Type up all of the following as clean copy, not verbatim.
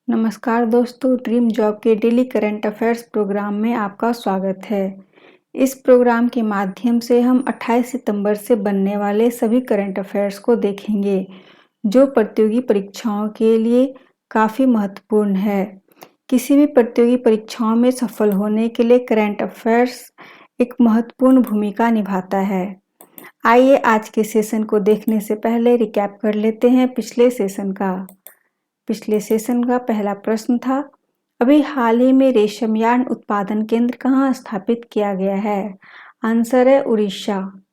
नमस्कार दोस्तों, dream job के डेली करंट अफेयर्स प्रोग्राम में आपका स्वागत है। इस प्रोग्राम के माध्यम से हम 28 सितंबर से बनने वाले सभी करंट अफेयर्स को देखेंगे, जो प्रतियोगी परीक्षाओं के लिए काफ़ी महत्वपूर्ण है। किसी भी प्रतियोगी परीक्षाओं में सफल होने के लिए करंट अफेयर्स एक महत्वपूर्ण भूमिका निभाता है। आइए आज के सेशन को देखने से पहले रिकैप कर लेते हैं पिछले सेशन का पहला प्रश्न था, अभी हाल ही में रेशमयार्न उत्पादन केंद्र कहाँ स्थापित किया गया है? आंसर है उड़ीसा।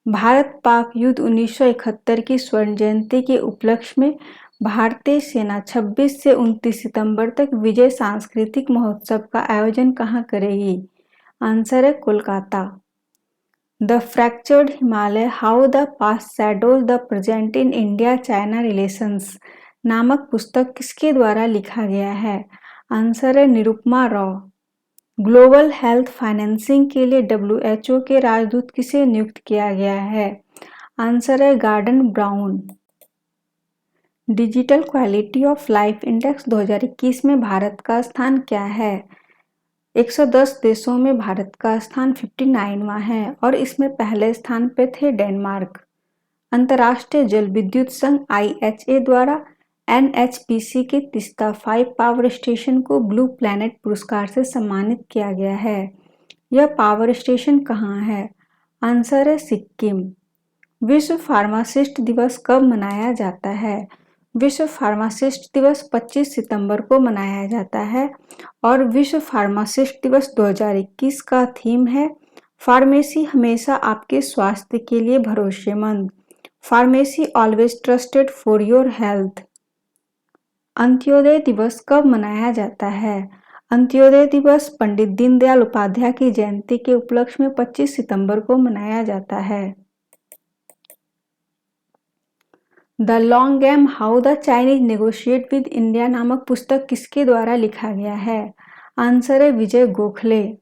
भारत पाक युद्ध 1971 की स्वर्ण जयंती के उपलक्ष्य में भारतीय सेना 26 से 29 सितंबर तक विजय सांस्कृतिक महोत्सव का आयोजन कहाँ करेगी? आंसर है Kolkata. The fractured Himalaya how the past shadows the present in India China relations नामक पुस्तक किसके द्वारा लिखा गया है? आंसर है Nirupama Roy. Global health financing के लिए WHO के राजदूत किसे नियुक्त किया गया है? आंसर है Gordon Brown. Digital quality of life index 2021 में भारत का स्थान क्या है? 110 देशों में भारत का स्थान 59वां है और इसमें पहले स्थान पर थे डेनमार्क। अंतर्राष्ट्रीय जल विद्युत संघ IHA द्वारा NHPC के तिस्ता 5 पावर स्टेशन को ब्लू प्लैनेट पुरस्कार से सम्मानित किया गया है। यह पावर स्टेशन कहाँ है? आंसर है सिक्किम। विश्व फार्मासिस्ट दिवस कब मनाया जाता है? विश्व फार्मासिस्ट दिवस 25 सितंबर को मनाया जाता है और विश्व फार्मासिस्ट दिवस 2021 का थीम है फार्मेसी हमेशा आपके स्वास्थ्य के लिए भरोसेमंद। Pharmacy always trusted for your health. Antyodaya दिवस कब मनाया जाता है? अंत्योदय दिवस पंडित दीनदयाल उपाध्याय की जयंती के उपलक्ष्य में 25 सितंबर को मनाया जाता है। The long game how the Chinese negotiate with India नामक पुस्तक किसके द्वारा लिखा गया है? आंसर है विजय गोखले।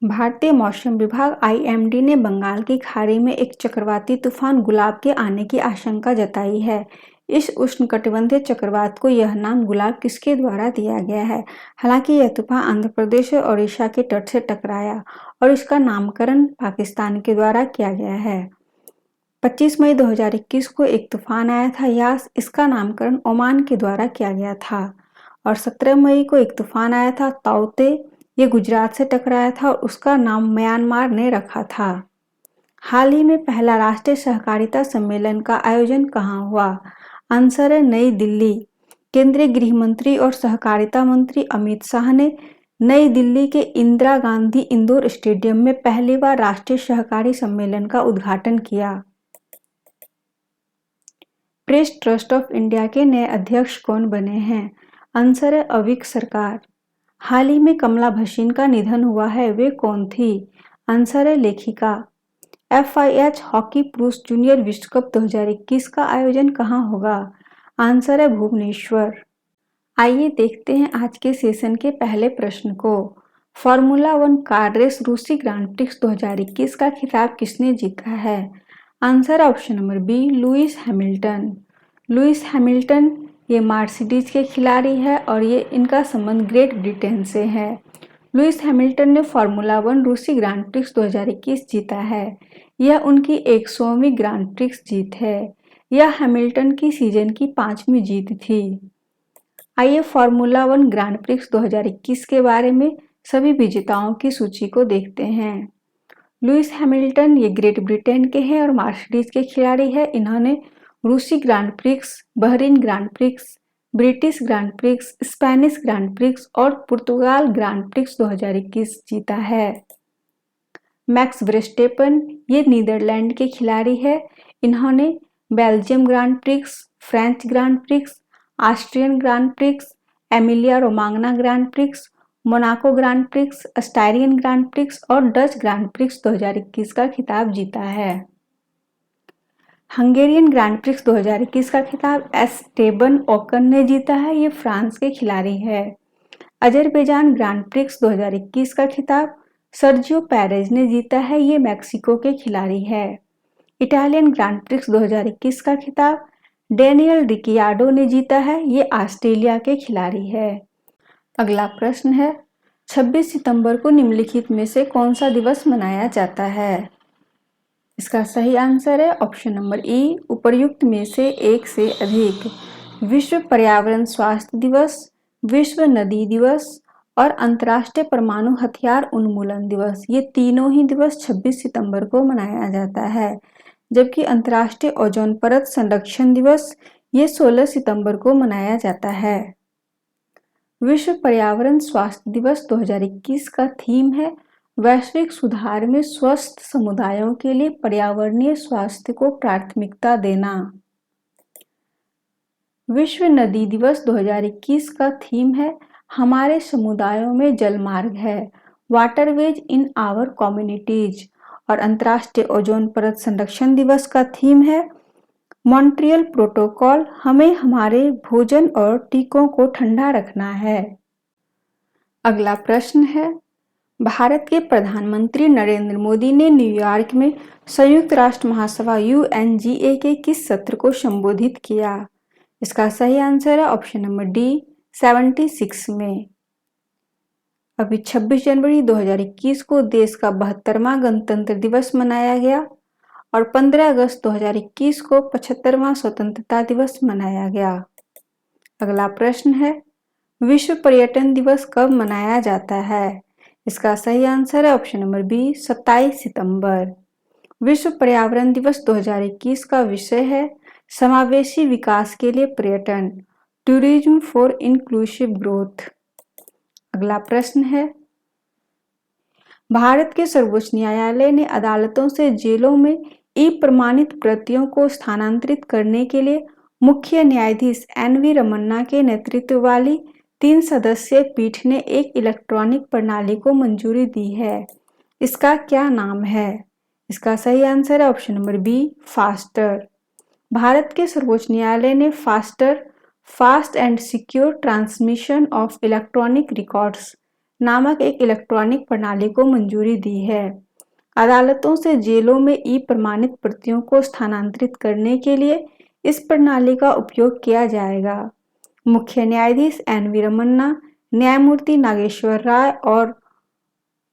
भारतीय मौसम विभाग IMD ने बंगाल की खाड़ी में एक चक्रवाती तूफान गुलाब के आने की आशंका जताई है। इस उष्णकटिबंधीय चक्रवात को यह नाम गुलाब किसके द्वारा दिया गया है? हालांकि यह तूफान आंध्र प्रदेश और ओडिशा के तट से टकराया और इसका नामकरण पाकिस्तान के द्वारा किया गया है। 25 मई 2021 को एक तूफान आया था यास, इसका नामकरण ओमान के द्वारा किया गया था। और 17 मई को एक तूफान आया था ताउते, ये गुजरात से टकराया था और उसका नाम म्यांमार ने रखा था। हाल ही में पहला राष्ट्रीय सहकारिता सम्मेलन का आयोजन कहाँ हुआ? आंसर है नई दिल्ली। केंद्रीय गृह मंत्री और सहकारिता मंत्री अमित शाह ने नई दिल्ली के इंदिरा गांधी इंडोर स्टेडियम में पहली बार राष्ट्रीय सहकारी सम्मेलन का उद्घाटन किया। प्रेस ट्रस्ट ऑफ इंडिया के नए अध्यक्ष कौन बने हैं? आंसर है अविक सरकार। हाल ही में कमला भसीन का निधन हुआ है, वे कौन थी? आंसर है लेखिका। FIH हॉकी पुरुष जूनियर विश्व कप 2021 का आयोजन कहाँ होगा? आंसर है भुवनेश्वर। आइए देखते हैं आज के सेशन के पहले प्रश्न को। फॉर्मूला 1 कार रेस रूसी ग्रांड प्रिक्स 2021 का खिताब किसने जीता है? Answer option number B Lewis Hamilton. Lewis Hamilton ये मर्सिडीज के खिलाड़ी है और ये इनका संबंध ग्रेट ब्रिटेन से है। लुइस हैमिल्टन ने फॉर्मूला 1 रूसी ग्रांड प्रिक्स 2021 जीता है। यह उनकी 100वीं ग्रांड प्रिक्स जीत है। यह हैमिल्टन की सीजन की 5वीं जीत थी। आइए फॉर्मूला 1 ग्रांड प्रिक्स 2021 के बारे में सभी विजेताओं की सूची को देखते हैं। लुइस हैमिल्टन ये ग्रेट ब्रिटेन के हैं और मर्सिडीज के खिलाड़ी हैं। इन्होंने रूसी grand prix, Bahrain grand prix, British grand prix, Spanish grand Prix और पुर्तगाल ग्रांड प्रिक्स 2021 जीता है। मैक्स वर्स्टेपन ये नीदरलैंड के खिलाड़ी है। इन्होंने Belgium Grand Prix, French Grand Prix, Austrian Grand Prix, Emilia Romagna Grand Prix, Monaco Grand Prix, Styrian Grand Prix और Dutch Grand prix 2021 का खिताब जीता है। हंगेरियन ग्रांड प्रिक्स 2021 का खिताब एस्टेबन ओकन ने जीता है, ये फ्रांस के खिलाड़ी है। अजरबैजान ग्रांड प्रिक्स 2021 का खिताब सर्जियो पेरेज ने जीता है, ये मैक्सिको के खिलाड़ी है। इटालियन ग्रांड प्रिक्स 2021 का खिताब डेनियल रिकियाडो ने जीता है, ये ऑस्ट्रेलिया के खिलाड़ी है। अगला प्रश्न है, 26 सितंबर को निम्नलिखित में से कौन सा दिवस मनाया जाता है? इसका सही आंसर है ऑप्शन नंबर ई, उपर्युक्त में से एक से अधिक। विश्व पर्यावरण स्वास्थ्य दिवस, विश्व नदी दिवस और अंतर्राष्ट्रीय परमाणु हथियार उन्मूलन दिवस, ये तीनों ही दिवस 26 सितंबर को मनाया जाता है। जबकि अंतर्राष्ट्रीय ओजोन परत संरक्षण दिवस ये 16 सितंबर को मनाया जाता है। विश्व पर्यावरण स्वास्थ्य दिवस 2021 का थीम है वैश्विक सुधार में स्वस्थ समुदायों के लिए पर्यावरणीय स्वास्थ्य को प्राथमिकता देना। विश्व नदी दिवस 2021 का थीम है हमारे समुदायों में जलमार्ग है, वाटरवेज इन आवर कम्युनिटीज। और अंतर्राष्ट्रीय ओजोन परत संरक्षण दिवस का थीम है मॉन्ट्रियल प्रोटोकॉल, हमें हमारे भोजन और टीकों को ठंडा रखना है। अगला प्रश्न है, भारत के प्रधानमंत्री नरेंद्र मोदी ने न्यूयॉर्क में संयुक्त राष्ट्र महासभा UNGA के किस सत्र को संबोधित किया? इसका सही आंसर है ऑप्शन नंबर डी, 76 में। अभी 26 जनवरी 2021 को देश का 72वां गणतंत्र दिवस मनाया गया और 15 अगस्त 2021 को 75वां स्वतंत्रता दिवस मनाया गया। अगला प्रश्न है, विश्व पर्यटन दिवस कब मनाया जाता है? इसका सही आंसर है ऑप्शन नंबर बी, 27 सितंबर। विश्व पर्यावरण दिवस 2021 का विषय है समावेशी विकास के लिए पर्यटन, टूरिज्म फॉर इंक्लूसिव ग्रोथ। अगला प्रश्न है, भारत के सर्वोच्च न्यायालय ने अदालतों से जेलों में ई प्रमाणित प्रतियों को स्थानांतरित करने के लिए मुख्य न्यायाधीश NV रमन्ना के नेतृत्व वाली 3 सदस्यीय पीठ ने एक इलेक्ट्रॉनिक प्रणाली को मंजूरी दी है। इसका क्या नाम है? इसका सही आंसर है option number B, faster. Bharat के सर्वोच्च न्यायालय ने fast and secure transmission of electronic records नामक एक इलेक्ट्रॉनिक प्रणाली को मंजूरी दी है। अदालतों से जेलों में ई प्रमाणित प्रतियों को स्थानांतरित करने के लिए इस प्रणाली का उपयोग किया जाएगा। मुख्य न्यायाधीश NV रमन्ना, न्यायमूर्ति नागेश्वर राय और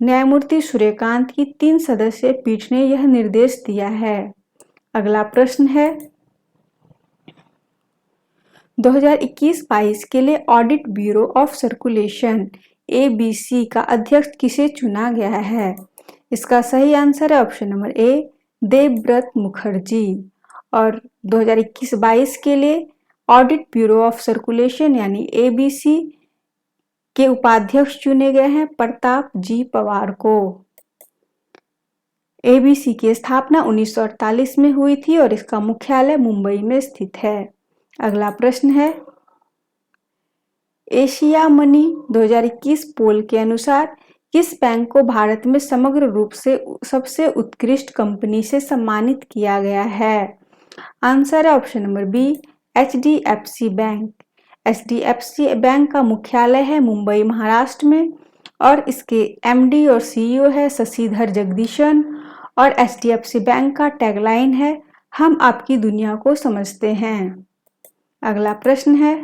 न्यायमूर्ति सूर्यकांत की 3 सदस्यीय पीठ ने यह निर्देश दिया है। अगला प्रश्न है, 2021-22 के लिए audit bureau of circulation ABC का अध्यक्ष किसे चुना गया है? इसका सही आंसर है ऑप्शन नंबर ए, देवव्रत मुखर्जी। और 2021-22 के लिए ऑडिट ब्यूरो ऑफ सर्कुलेशन यानी ABC के उपाध्यक्ष चुने गए हैं प्रताप जी पवार को। ABC की स्थापना 1948 में हुई थी और इसका मुख्यालय मुंबई में स्थित है। अगला प्रश्न है, एशिया मनी 2021 पोल के अनुसार किस बैंक को भारत में समग्र रूप से सबसे उत्कृष्ट कंपनी से सम्मानित किया गया है? आंसर है option number B, HDFC bank. HDFC bank का मुख्यालय है मुंबई महाराष्ट्र में और इसके MD और CEO है शशिधर जगदीशन। और HDFC बैंक का टैगलाइन है हम आपकी दुनिया को समझते हैं। अगला प्रश्न है,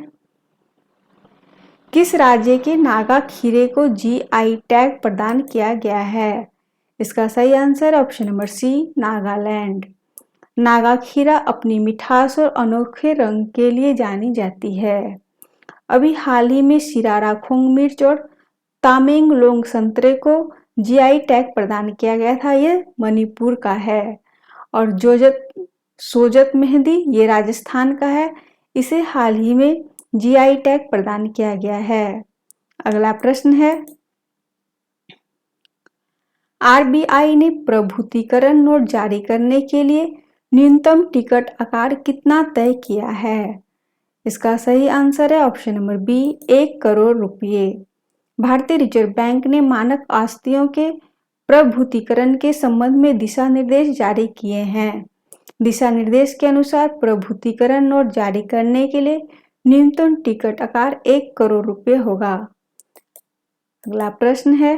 किस राज्य के नागा खीरे को GI टैग प्रदान किया गया है? इसका सही answer option number C, Nagaland. Naga खीरा अपनी मिठास और अनोखे रंग के लिए जानी जाती है। अभी हाल ही में शिराराखोंग मिर्च और तामेंगलोंग संतरे को GI टैग प्रदान किया गया था, ये मणिपुर का है। और सोजत मेहंदी ये राजस्थान का है, इसे हाल ही में GI टैग प्रदान किया गया है। अगला प्रश्न है, RBI ने प्रभुतीकरण नोट जारी करने के लिए न्यूनतम टिकट आकार कितना तय किया है? इसका सही आंसर है ऑप्शन नंबर बी, 1 करोड़ रुपये। भारतीय रिजर्व बैंक ने मानक आस्तियों के प्रभुतीकरण के संबंध में दिशा निर्देश जारी किए हैं। दिशा निर्देश के अनुसार प्रभुतीकरण नोट जारी करने के लिए न्यूनतम टिकट आकार 1 करोड़ रुपये होगा। अगला प्रश्न है,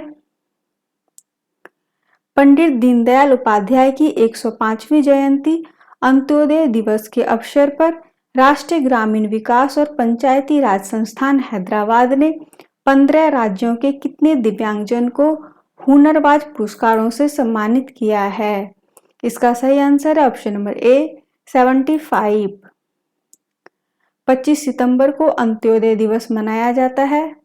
पंडित दीनदयाल उपाध्याय की 105वीं जयंती अंत्योदय दिवस के अवसर पर राष्ट्रीय ग्रामीण विकास और पंचायती राज संस्थान हैदराबाद ने 15 राज्यों के कितने दिव्यांगजन को हुनरबाज पुरस्कारों से सम्मानित किया है? इसका सही आंसर है ऑप्शन नंबर ए 75। 25 सितंबर को अंत्योदय दिवस मनाया जाता है।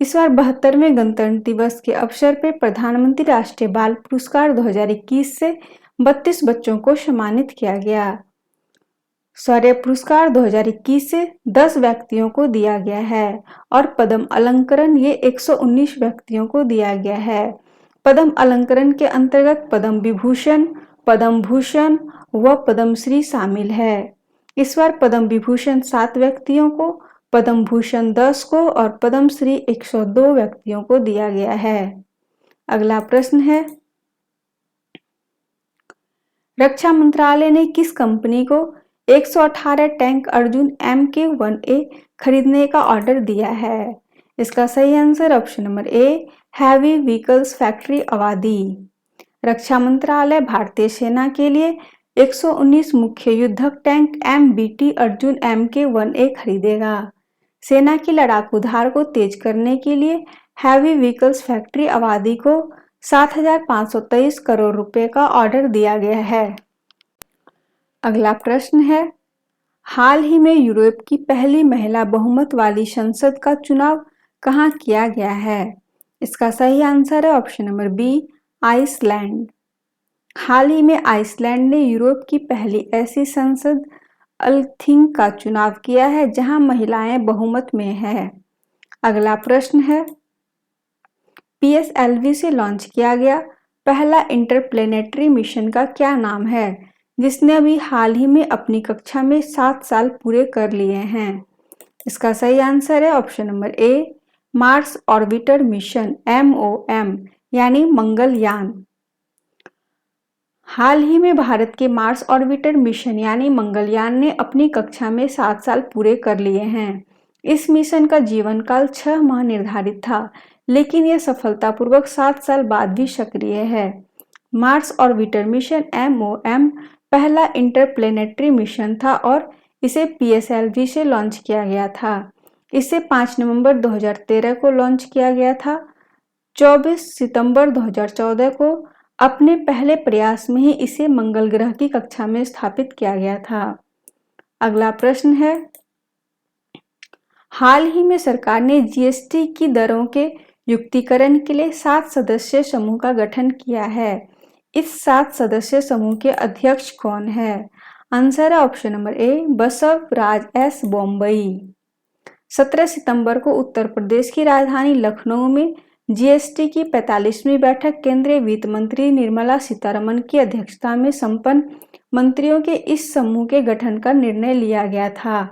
इस बार 72वें गणतंत्र दिवस के अवसर पर प्रधानमंत्री राष्ट्रीय बाल पुरस्कार 2021 से 32 बच्चों को सम्मानित किया गया। शौर्य पुरस्कार 2021 से 10 व्यक्तियों को दिया गया है और पद्म अलंकरण ये 119 व्यक्तियों को दिया गया है। पद्म अलंकरण के अंतर्गत पद्म विभूषण, पद्म भूषण व पद्मश्री शामिल है। इस बार पद्म विभूषण 7 व्यक्तियों को, पद्म भूषण 10 को और पद्मश्री 102 व्यक्तियों को दिया गया है। अगला प्रश्न है, रक्षा मंत्रालय ने किस कंपनी को 118 टैंक अर्जुन MK-1A खरीदने का ऑर्डर दिया है? इसका सही answer option number A heavy vehicles factory Avadi. रक्षा मंत्रालय भारतीय सेना के लिए 119 मुख्य युद्धक टैंक MBT अर्जुन MK-1A खरीदेगा। सेना की लड़ाकू धार को तेज करने के लिए हैवी व्हीकल्स फैक्ट्री अवादी को 7,523 करोड़ रुपए का ऑर्डर दिया गया है। अगला प्रश्न है, हाल ही में यूरोप की पहली महिला बहुमत वाली संसद का चुनाव कहाँ किया गया है? इसका सही आंसर है ऑप्शन नंबर बी आइसलैंड। हाल ही में आइसलैंड ने यूरोप की पहली ऐसी संसद अल्थिंग का चुनाव किया है जहां महिलाएं बहुमत में है। अगला प्रश्न है, PSLV से लॉन्च किया गया पहला इंटरप्लेनेटरी मिशन का क्या नाम है, जिसने अभी हाल ही में अपनी कक्षा में 7 साल पूरे कर लिए हैं? इसका सही आंसर है option number A Mars orbiter mission MOM यानी मंगलयान। हाल ही में भारत के मार्स ऑर्बिटर मिशन यानी मंगलयान ने अपनी कक्षा में 7 साल पूरे कर लिए हैं। इस मिशन का जीवन काल 6 माह निर्धारित था, लेकिन यह सफलतापूर्वक 7 साल बाद भी सक्रिय है। मार्स ऑर्बिटर मिशन MOM पहला इंटरप्लेनेटरी मिशन था और इसे PSLV से लॉन्च किया गया था। इसे 5 नवंबर 2013 को लॉन्च किया गया था। 24 सितंबर 2014 को अपने पहले प्रयास में ही इसे मंगल ग्रह की कक्षा में स्थापित किया गया था। अगला प्रश्न है, हाल ही में सरकार ने GST की दरों के युक्तिकरण के लिए 7 सदस्यीय समूह का गठन किया है। इस 7 सदस्यीय समूह के अध्यक्ष कौन है? आंसर है ऑप्शन नंबर ए बसवराज S बोम्बई। 17 सितंबर को उत्तर प्रदेश की राजधानी लखनऊ में GST की 45वीं बैठक केंद्रीय वित्त मंत्री निर्मला सीतारमण की अध्यक्षता में संपन्न मंत्रियों के इस समूह के गठन का निर्णय लिया गया था।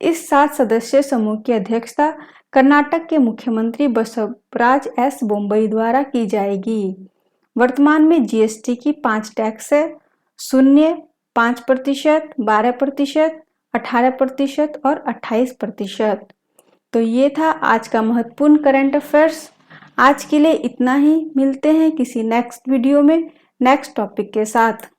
इस 7 सदस्यीय समूह की अध्यक्षता कर्नाटक के मुख्यमंत्री बसवराज S बोम्बई द्वारा की जाएगी। वर्तमान में GST की 5 टैक्स है, 0, 5%, 12%, 18% और 28%। तो ये था आज का महत्वपूर्ण करंट अफेयर्स। आज के लिए इतना ही, मिलते हैं किसी नेक्स्ट वीडियो में नेक्स्ट टॉपिक के साथ।